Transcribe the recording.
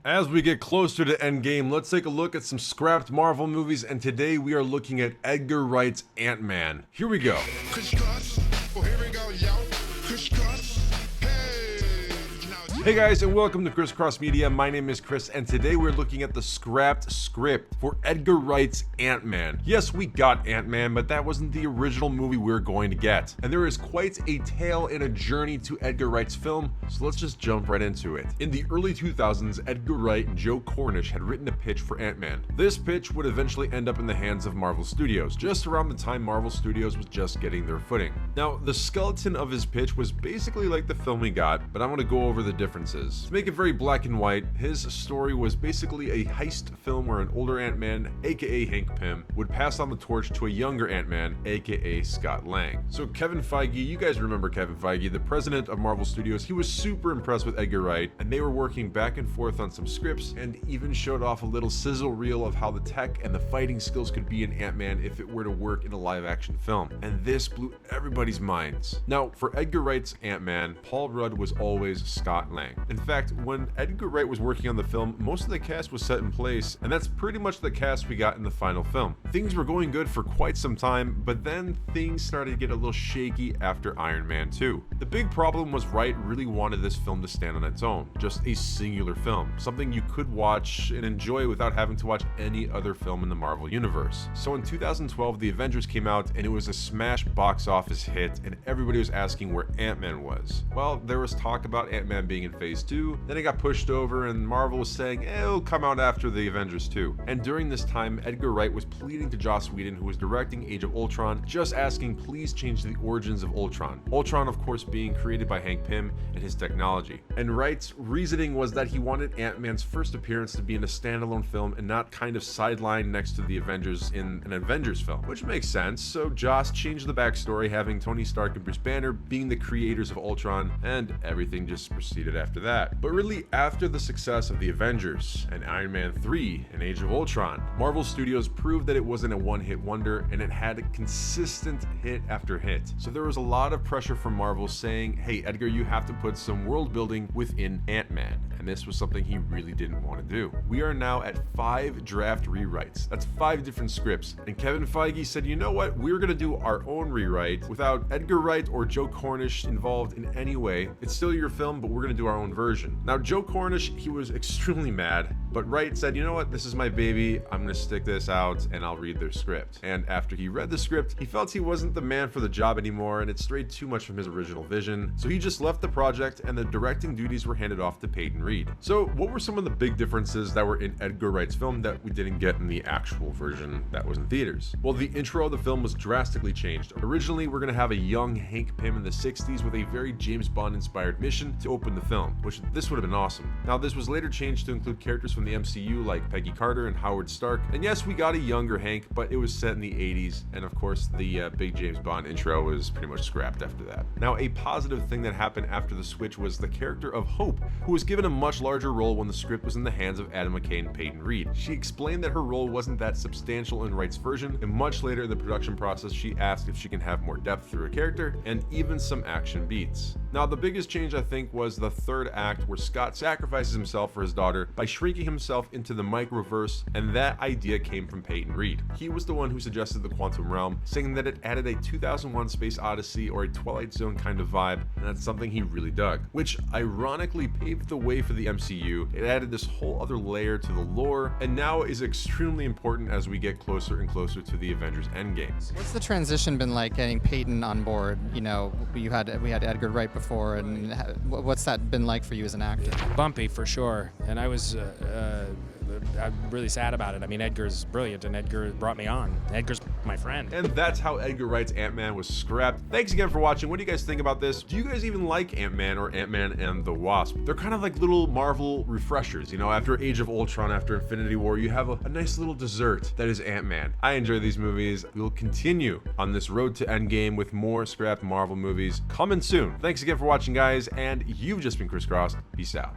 As we get closer to Endgame, let's take a look at some scrapped Marvel movies, and today we are looking at Edgar Wright's Ant-Man. Here we go. Crisscross. Oh, here we go, yo. Crisscross. Hey guys, and welcome to Crisscross Media. My name is Chris, and today we're looking at the scrapped script for Edgar Wright's Ant-Man. Yes, we got Ant-Man, but that wasn't the original movie we were going to get. And there is quite a tale and a journey to Edgar Wright's film, so let's just jump right into it. In the early 2000s, Edgar Wright and Joe Cornish had written a pitch for Ant-Man. This pitch would eventually end up in the hands of MARVEL Studios, just around the time MARVEL Studios was just getting their footing. Now, the skeleton of his pitch was basically like the film we got, but I'm going to go over the differences. To make it very black and white, his story was basically a heist film where an older Ant-Man, aka Hank Pym, would pass on the torch to a younger Ant-Man, aka Scott Lang. So Kevin Feige, you guys remember Kevin Feige, the president of MARVEL Studios, he was super impressed with Edgar Wright, and they were working back and forth on some scripts, and even showed off a little sizzle reel of how the tech and the fighting skills could be in Ant-Man if it were to work in a live-action film. And this blew everybody's minds. Now, for Edgar Wright's Ant-Man, Paul Rudd was always Scott Lang. In fact, when Edgar Wright was working on the film, most of the cast was set in place, and that's pretty much the cast we got in the final film. Things were going good for quite some time, but then things started to get a little shaky after Iron Man 2. The big problem was Wright really wanted this film to stand on its own, just a singular film, something you could watch and enjoy without having to watch any other film in the Marvel Universe. So in 2012, The Avengers came out, and it was a smash box office hit, and everybody was asking where Ant-Man was. Well, there was talk about Ant-Man being in Phase 2, then it got pushed over, and Marvel was saying it'll come out after the Avengers 2. And during this time, Edgar Wright was pleading to Joss Whedon, who was directing Age of Ultron, just asking please change the origins of Ultron. Ultron, of course, being created by Hank Pym and his technology. And Wright's reasoning was that he wanted Ant-Man's first appearance to be in a standalone film and not kind of sidelined next to the Avengers in an Avengers film, which makes sense. So Joss changed the backstory, having Tony Stark and Bruce Banner being the creators of Ultron, and everything just proceeded after that. But really, after the success of the Avengers and Iron Man 3 and Age of Ultron, Marvel Studios proved that it wasn't a one-hit wonder, and it had a consistent hit after hit. So there was a lot of pressure from Marvel saying, hey Edgar, you have to put some world building within Ant-Man. And this was something he really didn't want to do. We are now at 5 draft rewrites. That's 5 different scripts. And Kevin Feige said, you know what? We're going to do our own rewrite without Edgar Wright or Joe Cornish involved in any way. It's still your film, but we're going to do our own version. Now, Joe Cornish, he was extremely mad, but Wright said, you know what? This is my baby. I'm going to stick this out and I'll read their script. And after he read the script, he felt he wasn't the man for the job anymore, and it strayed too much from his original vision. So he just left the project, and the directing duties were handed off to Peyton Reed. So what were some of the big differences that were in Edgar Wright's film that we didn't get in the actual version that was in theaters? Well, the intro of the film was drastically changed. Originally, we're going to have a young Hank Pym in the 60s with a very James Bond inspired mission to open the film, which this would have been awesome. Now, this was later changed to include characters from the MCU like Peggy Carter and Howard Stark. And yes, we got a younger Hank, but it was set in the 80s. And of course, the big James Bond intro was pretty much scrapped after that. Now, a positive thing that happened after the switch was the character of Hope, who was given a much larger role when the script was in the hands of Adam McKay and Peyton Reed. She explained that her role wasn't that substantial in Wright's version, and much later in the production process, she asked if she can have more depth through her character and even some action beats. Now, the biggest change I think was the third act, where Scott sacrifices himself for his daughter by shrinking himself into the microverse, and that idea came from Peyton Reed. He was the one who suggested the quantum realm, saying that it added a 2001 Space Odyssey or a Twilight Zone kind of vibe, and that's something he really dug, which ironically paved the way for the MCU. It added this whole other layer to the lore, and now is extremely important as we get closer and closer to the Avengers Endgame. What's the transition been like getting Peyton on board? You know, we had Edgar Wright before, and what's that been like for you as an actor? Bumpy for sure, and I was I'm really sad about it. I mean, Edgar's brilliant, and Edgar brought me on. Edgar's my friend. And that's how Edgar Wright's Ant-Man was scrapped. Thanks again for watching. What do you guys think about this? Do you guys even like Ant-Man or Ant-Man and the Wasp? They're kind of like little Marvel refreshers, you know, after Age of Ultron, after Infinity War, you have a nice little dessert that is Ant-Man. I enjoy these movies. We'll continue on this road to Endgame with more scrapped Marvel movies coming soon. Thanks again for watching, guys, and you've just been crisscrossed. Peace out.